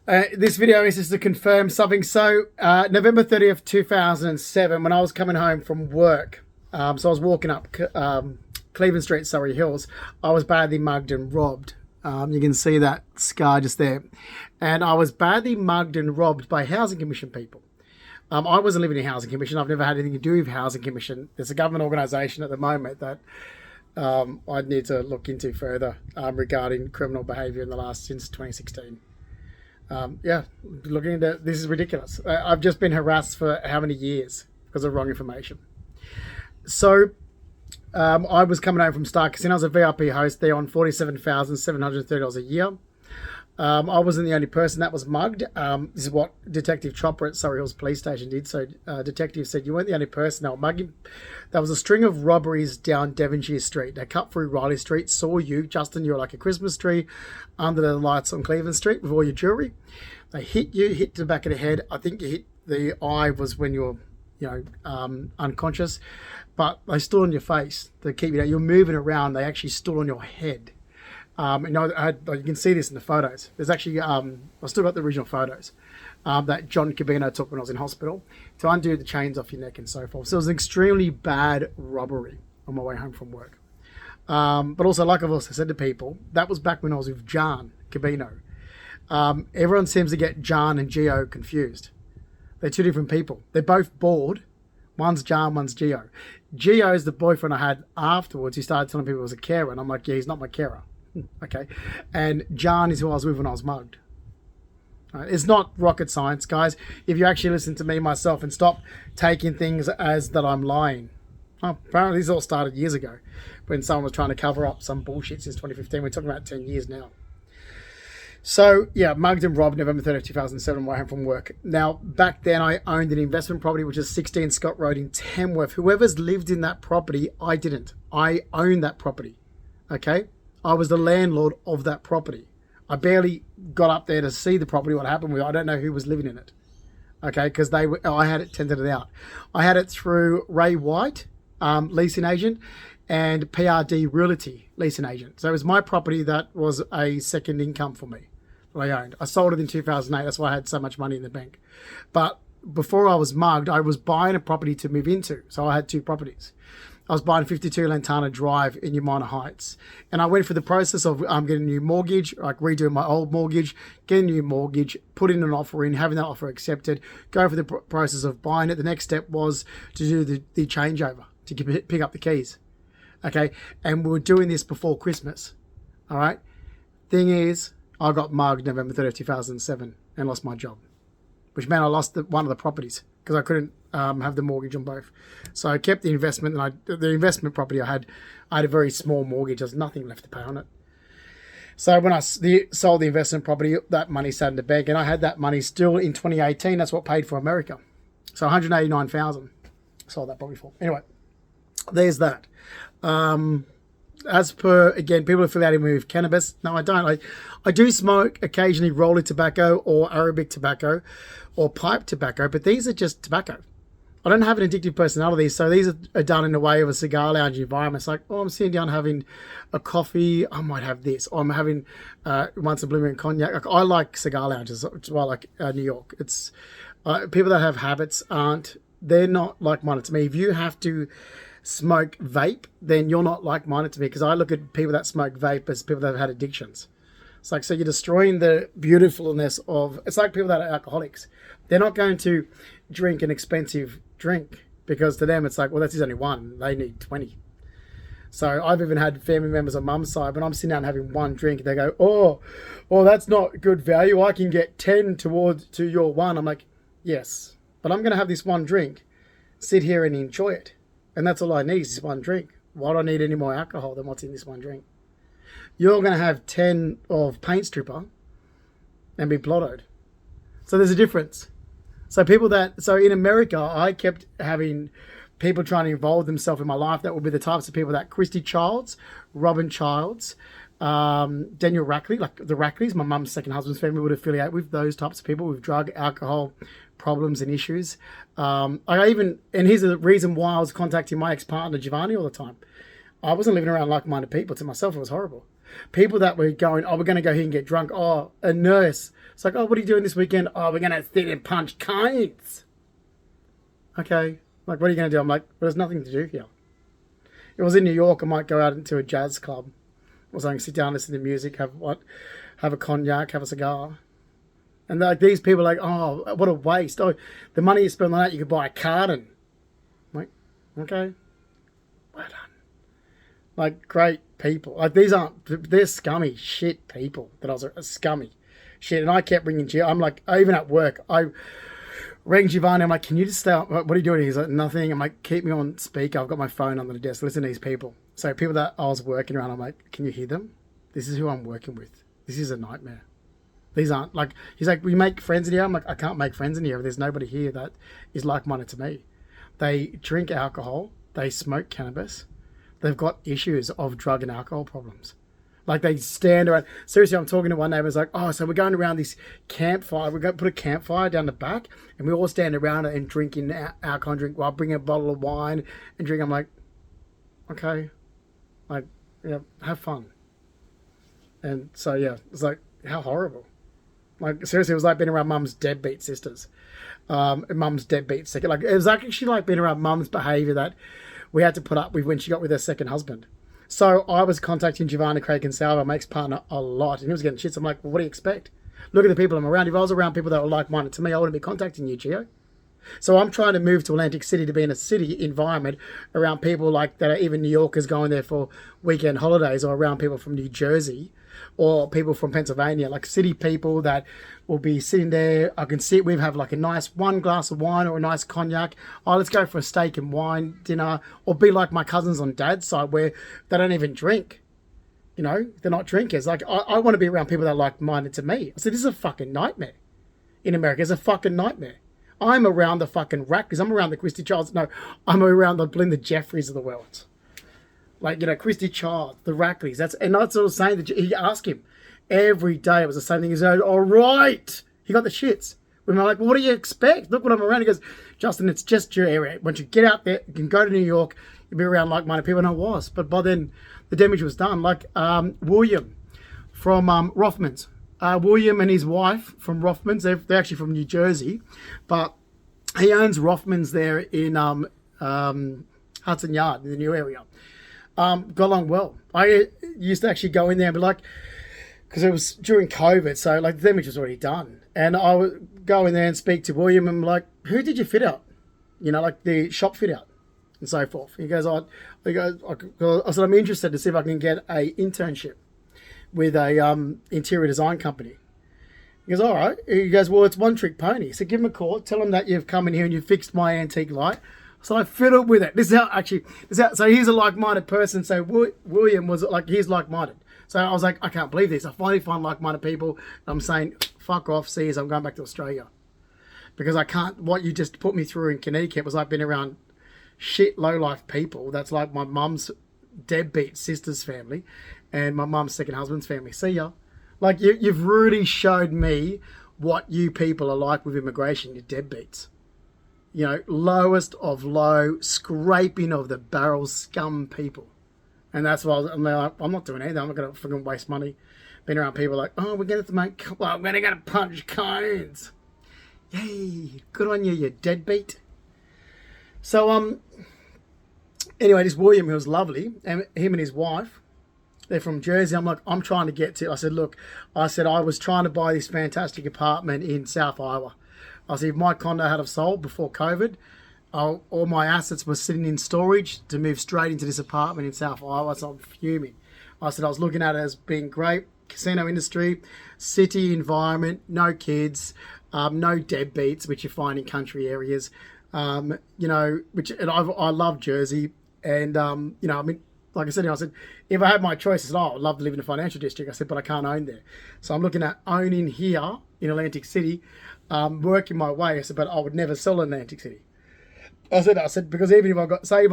This video is just to confirm something. So, November 30th, 2007, when I was coming home from work, so I was walking up Cleveland Street, Surrey Hills, I was badly mugged and robbed. You can see that scar just there. And I was badly mugged and robbed by Housing Commission people. I wasn't living in Housing Commission. I've never had anything to do with Housing Commission. There's a government organisation at the moment that I'd need to look into further regarding criminal behaviour in the last since 2016. Yeah, looking at this is ridiculous. I've just been harassed for how many years because of wrong information. So I was coming home from Star Casino. I was a VIP host there on $47,730 a year. I wasn't the only person that was mugged. This is what Detective Chopper at Surrey Hills Police Station did. So detective said, you weren't the only person that were mugging. There was a string of robberies down Devonshire Street. They cut through Riley Street, saw you. Justin, you were like a Christmas tree under the lights on Cleveland Street with all your jewellery. They hit you, hit the back of the head. I think you hit the eye was when you were, unconscious. But they stood on your face to keep you. You're moving around. They actually stood on your head. You can see this in the photos. There's actually, I still got the original photos that John Cabino took when I was in hospital to undo the chains off your neck and so forth. So it was an extremely bad robbery on my way home from work. But also, like I've also said to people, that was back when I was with John Cabino. Everyone seems to get John and Geo confused. They're two different people. They're both bald. One's John, one's Geo. Geo is the boyfriend I had afterwards. He started telling people he was a carer, and I'm like, yeah, he's not my carer. Okay. And John is who I was with when I was mugged. It's not rocket science, guys. If you actually listen to me myself and stop taking things as that I'm lying. Oh, apparently this all started years ago when someone was trying to cover up some bullshit since 2015. We're talking about 10 years now. So, yeah, mugged and robbed November 30th, 2007, way home from work. Now, back then, I owned an investment property, which is 16 Scott Road in Tamworth. Whoever's lived in that property, I didn't. I owned that property, okay? I was the landlord of that property. I barely got up there to see the property, what happened with it. I don't know who was living in it, okay? Because I had it tenanted out. I had it through Ray White, leasing agent, and PRD Realty, leasing agent. So it was my property that was a second income for me that I owned. I sold it in 2008. That's why I had so much money in the bank. But before I was mugged, I was buying a property to move into. So I had two properties. I was buying 52 Lantana Drive in Umina Heights. And I went through the process of getting a new mortgage, like redoing my old mortgage, getting a new mortgage, putting an offer in, having that offer accepted, go through the process of buying it. The next step was to do the changeover, to pick up the keys. Okay, and we were doing this before Christmas. All right. Thing is, I got mugged November 30th, 2007 and lost my job, which meant I lost one of the properties because I couldn't have the mortgage on both. So I kept the investment, and the investment property I had a very small mortgage. There's nothing left to pay on it. So when I sold the investment property, that money sat in the bank, and I had that money still in 2018. That's what paid for America. So $189,000 sold that property for. Anyway, there's that. As per, again, people affiliated with cannabis. No, I don't. I do smoke occasionally rolling tobacco or Arabic tobacco or pipe tobacco, but these are just tobacco. I don't have an addictive personality, so these are done in a way of a cigar lounge environment. It's like, oh, I'm sitting down having a coffee, I might have this. Or I'm having once a Blue Moon cognac. Like, I like cigar lounges, which is why I like New York. It's people that have habits they're not like-minded to me. If you have to smoke vape, then you're not like-minded to me, because I look at people that smoke vape as people that have had addictions. It's like, so you're destroying the beautifulness of, it's like people that are alcoholics. They're not going to drink an expensive drink because to them it's like, well, that's only one. They need 20. So I've even had family members on mum's side, when I'm sitting down having one drink, they go, oh, that's not good value. I can get 10 to your one. I'm like, yes, but I'm going to have this one drink, sit here and enjoy it. And that's all I need is this one drink. Why do I need any more alcohol than what's in this one drink? You're going to have 10 of paint stripper and be blottoed. So there's a difference. So in America, I kept having people trying to involve themselves in my life. That would be the types of people that Christy Childs, Robin Childs, Daniel Rackley, like the Rackleys, my mum's second husband's family, would affiliate with those types of people with drug, alcohol problems and issues. And here's the reason why I was contacting my ex-partner Giovanni all the time. I wasn't living around like-minded people. To myself, it was horrible. People that were going, we're going to go here and get drunk. Oh, a nurse It's like, oh, what are you doing this weekend? Oh, we're going to sit and punch cones. Okay. Like, what are you going to do? I'm like, well, there's nothing to do here. If it was in New York, I might go out into a jazz club or something, sit down, listen to music, have a cognac, have a cigar. And like these people are like, oh, what a waste. Oh, the money you spend on that, you could buy a carton. I'm like, okay. Well done. Like, great people. Like, they're scummy shit people that I was scummy shit. And I kept ringing Gio. I'm like, even at work, I rang Giovanni. I'm like, can you just stay up? What are you doing? He's like, nothing. I'm like, keep me on speaker. I've got my phone under the desk. Listen to these people. So people that I was working around, I'm like, can you hear them? This is who I'm working with. This is a nightmare. These aren't like, he's like, we make friends in here. I'm like, I can't make friends in here. There's nobody here that is like-minded to me. They drink alcohol. They smoke cannabis. They've got issues of drug and alcohol problems. Like, they stand around. Seriously, I'm talking to one neighbour. It's like, oh, so we're going around this campfire. We're going to put a campfire down the back, and we all stand around it and drinking alcohol and drink. Well, I'll bring a bottle of wine and drink. I'm like, okay. Like, yeah, have fun. And so, yeah, it's like, how horrible. Like, seriously, it was like being around mum's deadbeat sisters. Mum's deadbeat second. Like, it was actually like being around mum's behaviour that we had to put up with when she got with her second husband. So I was contacting Giovanni Craig and Salva, my ex-partner, a lot. And he was getting shit. So I'm like, well, what do you expect? Look at the people I'm around. If I was around people that were like-minded to me, I wouldn't be contacting you, Gio. So I'm trying to move to Atlantic City to be in a city environment around people like that are even New Yorkers going there for weekend holidays, or around people from New Jersey or people from Pennsylvania, like city people that will be sitting there. I can sit with, have like a nice one glass of wine or a nice cognac. Oh, let's go for a steak and wine dinner, or be like my cousins on dad's side where they don't even drink. You know, they're not drinkers. Like, I want to be around people that are like-minded to me. I said, this is a fucking nightmare in America. It's a fucking nightmare. I'm around the fucking Rackley's. I'm around the Christy Childs. No, I'm around the Belinda Jeffries of the world. Like, you know, Christy Child, the Rackley's. That's what I was saying. That he asked him every day. It was the same thing. He said, all right. He got the shits. When I'm like, well, what do you expect? Look what I'm around. He goes, Justin, it's just your area. Once you get out there, you can go to New York, you'll be around like-minded people. And I was. But by then, the damage was done. Like William from Rothmans. William and his wife from Rothmans, they're actually from New Jersey, but he owns Rothmans there in Hudson Yard, in the new area. Got along well. I used to actually go in there and be like, because it was during COVID, so like the damage was already done. And I would go in there and speak to William and be like, who did you fit out? You know, like the shop fit out and so forth. He goes, I said, I'm interested to see if I can get a internship with a interior design company. He goes, all right. He goes, well, it's One Trick Pony. So give him a call. Tell him that you've come in here and you fixed my antique light. So I fiddled with it. So he's a like-minded person. So William was like, he's like-minded. So I was like, I can't believe this. I finally find like-minded people. I'm saying, fuck off, see, I'm going back to Australia. Because I can't, what you just put me through in Connecticut was like being around shit, low-life people. That's like my mum's deadbeat sister's family and my mum's second husband's family. See ya. Like, you've really showed me what you people are like with immigration. You're deadbeats. You know, lowest of low, scraping of the barrel scum people. And that's why I'm not doing anything. I'm not going to freaking waste money being around people like, oh, we're going to make, well, I'm going to punch cones. Yay. Good on you, you deadbeat. So, anyway, this William, who was lovely, and him and his wife, they're from Jersey. I'm like, I'm trying to get to, I said, look, I was trying to buy this fantastic apartment in South Iowa. I said, if my condo had have sold before COVID, all my assets were sitting in storage to move straight into this apartment in South Iowa. So I'm fuming. I said, I was looking at it as being great. Casino industry, city environment, no kids, no deadbeats, which you find in country areas. You know, and I love Jersey. And, you know, I mean, like I said, if I had my choice, I said, oh, I'd love to live in a financial district. I said, but I can't own there. So I'm looking at owning here in Atlantic City, working my way. I said, but I would never sell in Atlantic City. I said, because even if I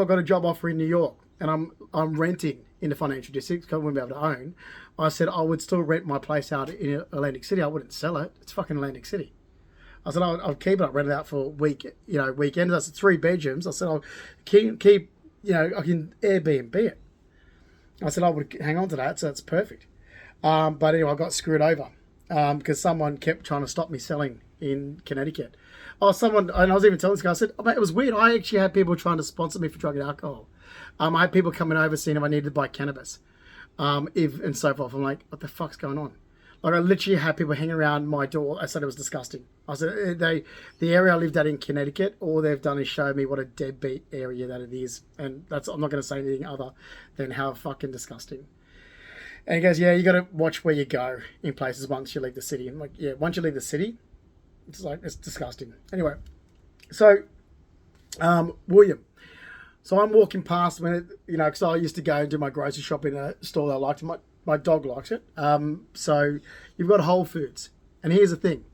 got a job offer in New York and I'm renting in the financial district, because I wouldn't be able to own, I said, I would still rent my place out in Atlantic City. I wouldn't sell it. It's fucking Atlantic City. I said, I'll keep it up, rent it out for weekends. I said, 3 bedrooms. I said, I'll keep, you know, I can Airbnb it. I said, I would hang on to that, so it's perfect. But anyway, I got screwed over. because someone kept trying to stop me selling in Connecticut. Oh, someone, and I was even telling this guy, I said, oh, mate, it was weird. I actually had people trying to sponsor me for drug and alcohol. I had people coming over seeing if I needed to buy cannabis, if and so forth. I'm like, what the fuck's going on? Like, I literally had people hanging around my door. I said it was disgusting. I said the area I lived at in Connecticut, all they've done is show me what a deadbeat area that it is, and that's, I'm not going to say anything other than how fucking disgusting. And he goes, yeah, you got to watch where you go in places once you leave the city. And like, yeah, once you leave the city, it's like, it's disgusting. Anyway, so William. So I'm walking past when because I used to go and do my grocery shop in a store that I liked. My dog likes it. So you've got Whole Foods, and here's the thing: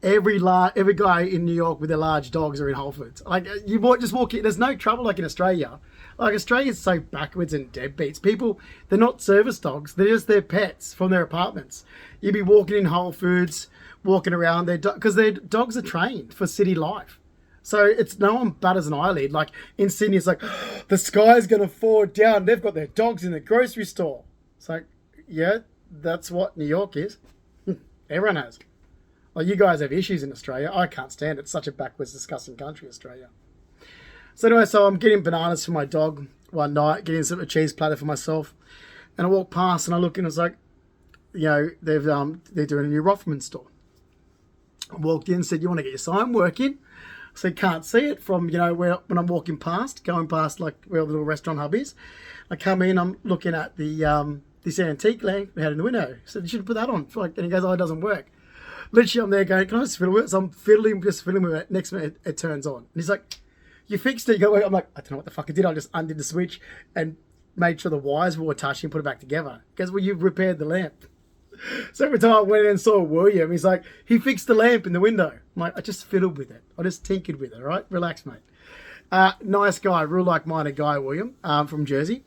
every guy in New York with their large dogs are in Whole Foods. Like just walk in. There's no trouble like in Australia. Like Australia's so backwards and deadbeats. People, they're not service dogs. They're just their pets from their apartments. You'd be walking in Whole Foods, walking around because their dogs are trained for city life. So it's no one batters an eyelid. Like in Sydney, it's like, the sky's going to fall down. They've got their dogs in the grocery store. It's like, yeah, that's what New York is. Everyone has. Like, you guys have issues in Australia. I can't stand it. It's such a backwards, disgusting country, Australia. So anyway, so I'm getting bananas for my dog one night, getting a cheese platter for myself. And I walk past and I look and it's like, they're doing a new Rothman store. I walked in and said, you want to get your sign working? So you can't see it from, when I'm walking past, going past like where the little restaurant hub is. I come in, I'm looking at the this antique lamp we had in the window. I said, you should put that on. And he goes, oh, it doesn't work. Literally, I'm there going, can I just fiddle with it? So I'm just fiddling with it. Next minute, it turns on. And he's like, you fixed it. I'm like, I don't know what the fuck I did. I just undid the switch and made sure the wires were touched and put it back together. He goes, well, you've repaired the lamp. So every time I went in and saw William, he's like, he fixed the lamp in the window. I'm like, I just fiddled with it. I just tinkered with it, all right? Relax, mate. Nice guy, real like-minded guy, William, from Jersey.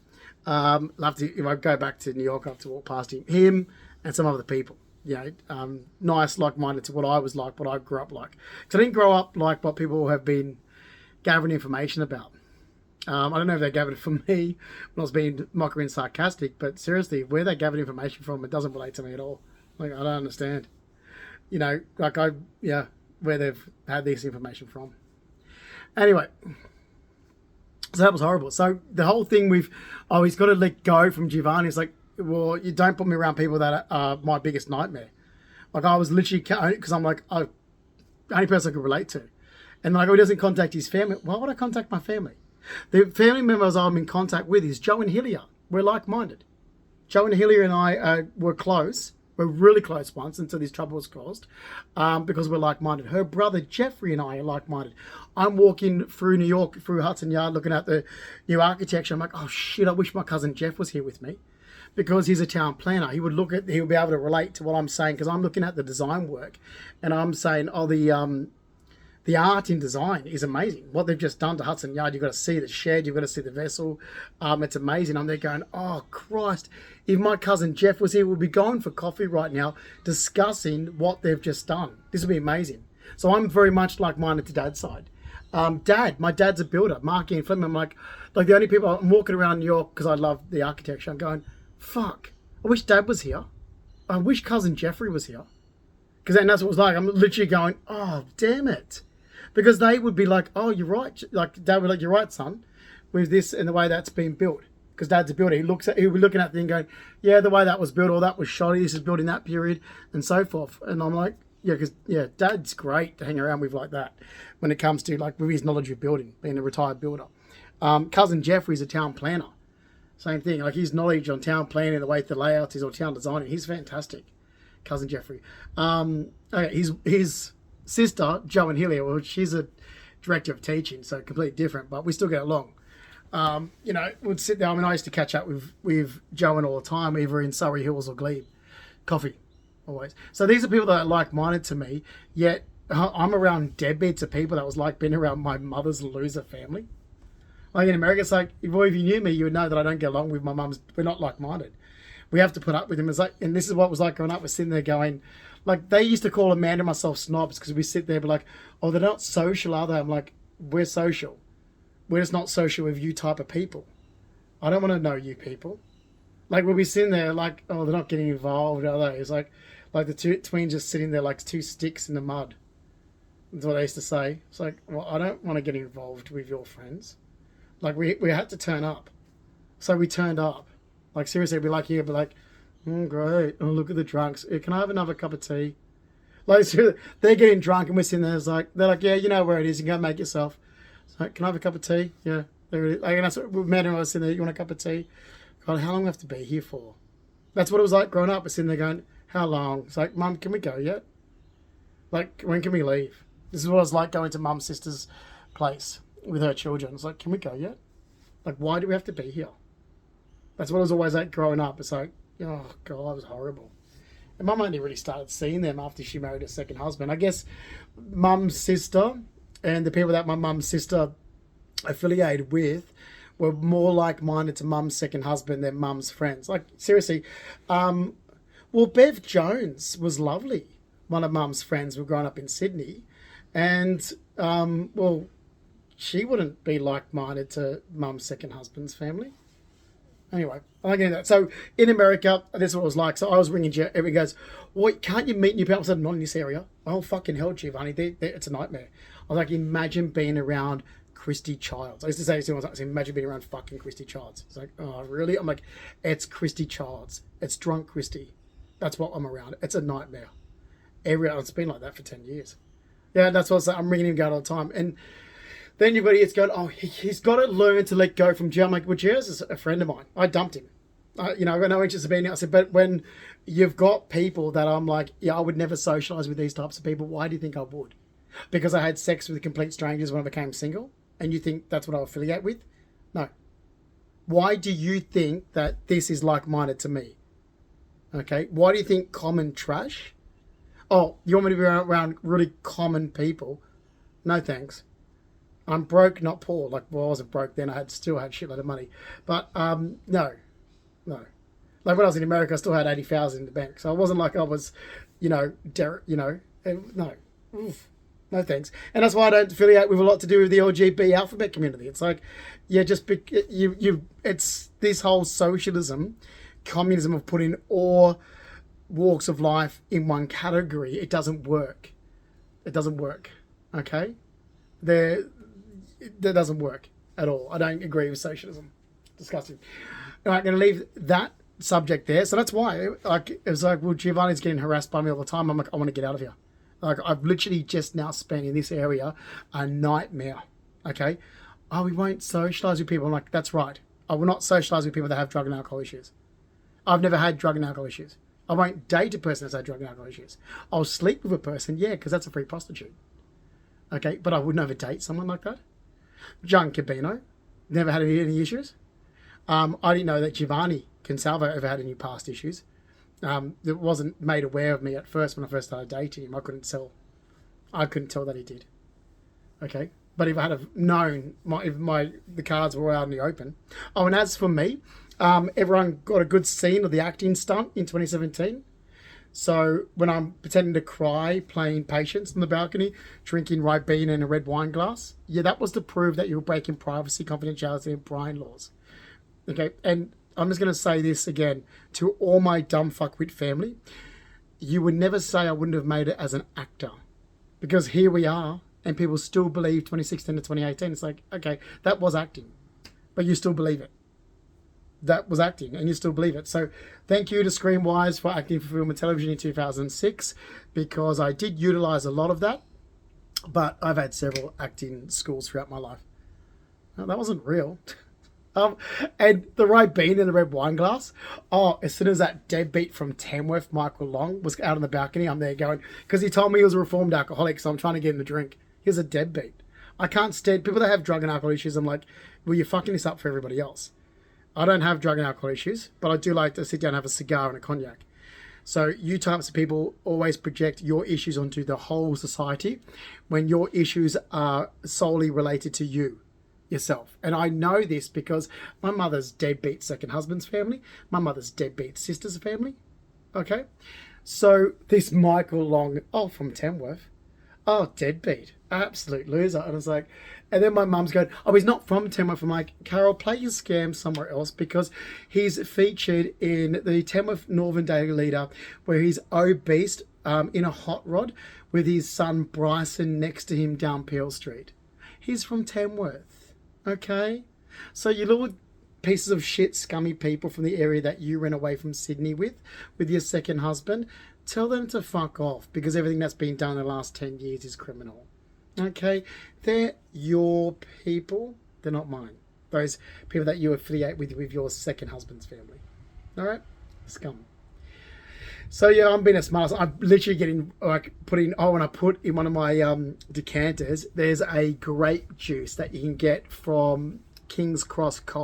Love to, if I go back to New York, I have to walk past him and some other people. Nice, like-minded to what I was like, what I grew up like. Because I didn't grow up like what people have been gathering information about. I don't know if they gathered it from me when I was being mockery and sarcastic, but seriously, where they gathered information from, it doesn't relate to me at all. Like, I don't understand. Where they've had this information from. Anyway, so that was horrible. So the whole thing with, he's got to let go from Giovanni. It's like, well, you don't put me around people that are my biggest nightmare. Like, I was literally, because I'm like, the only person I could relate to. And like, he doesn't contact his family. Why would I contact my family? The family members I'm in contact with is Joe and Hillier. We're like-minded. Joe and Hillier and I were close. We're really close once until this trouble was caused, because we're like-minded. Her brother Jeffrey and I are like-minded. I'm walking through New York, through Hudson Yard, looking at the new architecture. I'm like, oh shit, I wish my cousin Jeff was here with me, because he's a town planner. He would be able to relate to what I'm saying, because I'm looking at the design work, and I'm saying, the art in design is amazing. What they've just done to Hudson Yard, you've got to see the shed, you've got to see the vessel. It's amazing. I'm there going, oh, Christ. If my cousin Jeff was here, we'd be going for coffee right now discussing what they've just done. This would be amazing. So I'm very much like-minded to Dad's side. My dad's a builder, Mark Ian Fleming. I'm like the only people, I'm walking around New York because I love the architecture. I'm going, fuck, I wish Dad was here. I wish cousin Jeffrey was here. Because then that's what it was like. I'm literally going, oh, damn it. Because they would be like, oh, you're right. Like, Dad would be like, you're right, son, with this and the way that's been built. Because Dad's a builder. He'll be looking at the thing going, yeah, the way that was built, or that was shot, this is built in that period, and so forth. And I'm like, Dad's great to hang around with like that when it comes to, like, with his knowledge of building, being a retired builder. Cousin Jeffrey's a town planner. Same thing. Like, his knowledge on town planning, the way the layouts is, or town designing, he's fantastic. Cousin Jeffrey. His sister, Joe and Hillier, well, she's a director of teaching, so completely different, but we still get along. We'd sit there. I mean, I used to catch up with Joe and all the time, either in Surrey Hills or Glebe. Coffee, always. So these are people that are like-minded to me, yet I'm around deadbeats of people that was like being around my mother's loser family. Like in America, it's like, if you knew me, you would know that I don't get along with my mum's. We're not like-minded. We have to put up with them. It's like, and this is what it was like growing up. We're sitting there going, like, they used to call Amanda and myself snobs because we sit there and be like, oh, they're not social, are they? I'm like, we're social. We're just not social with you type of people. I don't want to know you people. Like, we'll be sitting there like, oh, they're not getting involved, are they? It's like Like the two twins just sitting there like two sticks in the mud. That's what I used to say. It's like, well, I don't want to get involved with your friends. Like we had to turn up. So we turned up. Like seriously, it'd be like here, but like, great. Oh, look at the drunks. Can I have another cup of tea? Like so they're getting drunk and we're sitting there. It's like they're like, yeah, you know where it is. You can go make yourself. It's like, can I have a cup of tea? Yeah, there it is. Like, and that's what we met and I was sitting there. You want a cup of tea? God, how long do we have to be here for? That's what it was like growing up. We're sitting there going, how long? It's like, Mum, can we go yet? Like, when can we leave? This is what it was like going to Mum's sister's place with her children. It's like, can we go yet? Like, why do we have to be here? That's what it was always like growing up. It's like, oh, God, it was horrible. And Mum only really started seeing them after she married her second husband. I guess Mum's sister and the people that my Mum's sister affiliated with were more like-minded to Mum's second husband than Mum's friends. Like, seriously. Well, Bev Jones was lovely. One of Mum's friends were growing up in Sydney. And, well, she wouldn't be like-minded to Mum's second husband's family. Anyway, I don't get that. So in America, this is what it was like. So I was ringing Jeff. Everyone goes, well, can't you meet new people? I said, not in this area. Oh, fucking hell, Giovanni. It's a nightmare. I was like, imagine being around Christy Childs. I used to say to someone, imagine being around fucking Christy Childs. It's like, oh, really? I'm like, it's Christy Childs. It's drunk Christy. That's what I'm around. It's a nightmare. It's been like that for 10 years. Yeah, that's what I was saying. I'm ringing him going all the time. And then you've got idiots going, oh, he's got to learn to let go from Gio. I'm like, well, Gio's a friend of mine. I dumped him. I've got no interest in being here. I said, but when you've got people that I'm like, yeah, I would never socialise with these types of people, why do you think I would? Because I had sex with complete strangers when I became single? And you think that's what I affiliate with? No. Why do you think that this is like-minded to me? Okay? Why do you think common trash? Oh, you want me to be around really common people? No thanks. I'm broke, not poor. Like, well, I wasn't broke then. I still had shitload of money. But, no. Like, when I was in America, I still had 80,000 in the bank. So it wasn't like I was, no. Oof. No thanks. And that's why I don't affiliate with a lot to do with the LGBT alphabet community. It's like, yeah, it's this whole socialism, communism of putting all walks of life in one category. It doesn't work. It doesn't work. Okay? That doesn't work at all. I don't agree with socialism. Disgusting. All right, I'm going to leave that subject there. So that's why, like, it was like, well, Giovanni's getting harassed by me all the time. I'm like, I want to get out of here. Like, I've literally just now spent in this area a nightmare. Okay? Oh, we won't socialise with people. I'm like, that's right. I will not socialise with people that have drug and alcohol issues. I've never had drug and alcohol issues. I won't date a person that's had drug and alcohol issues. I'll sleep with a person, yeah, because that's a free prostitute. Okay? But I would never date someone like that. John Cabino, never had any issues. I didn't know that Giovanni Consalvo ever had any past issues. That wasn't made aware of me at first when I first started dating him. I couldn't tell that he did. Okay, but if I had have known, the cards were out in the open. Oh, and as for me, everyone got a good scene of the acting stunt in 2017. So when I'm pretending to cry, playing Patience on the balcony, drinking Ribena in a red wine glass, yeah, that was to prove that you were breaking privacy, confidentiality, and Brian laws. Okay, and I'm just going to say this again to all my dumb fuckwit family. You would never say I wouldn't have made it as an actor. Because here we are, and people still believe 2016 to 2018. It's like, okay, that was acting. But you still believe it. That was acting, and you still believe it. So thank you to Screenwise for acting for film and television in 2006, because I did utilise a lot of that. But I've had several acting schools throughout my life. No, that wasn't real. And the Ribena in the red wine glass. Oh, as soon as that deadbeat from Tamworth, Michael Long, was out on the balcony, I'm there going, because he told me he was a reformed alcoholic, so I'm trying to get him to drink. He's a deadbeat. I can't stand people that have drug and alcohol issues. I'm like, well, you're fucking this up for everybody else. I don't have drug and alcohol issues, but I do like to sit down and have a cigar and a cognac. So you types of people always project your issues onto the whole society when your issues are solely related to you. Yourself. And I know this because my mother's deadbeat second husband's family, my mother's deadbeat sister's family. Okay? So this Michael Long, from Tamworth, Oh, deadbeat. Absolute loser. And I was like, and then my mum's going, oh, he's not from Tamworth. I'm like, Carol, play your scam somewhere else because he's featured in the Tamworth Northern Daily Leader where he's obese in a hot rod with his son Bryson next to him down Peel Street. He's from Tamworth. Okay? So you little pieces of shit, scummy people from the area that you ran away from Sydney with your second husband, tell them to fuck off because everything that's been done in the last 10 years is criminal. Okay? They're your people. They're not mine. Those people that you affiliate with your second husband's family. All right? Scum. So yeah, I'm being a smart. I'm literally getting like putting. Oh, when I put in one of my decanters, there's a grape juice that you can get from King's Cross Cold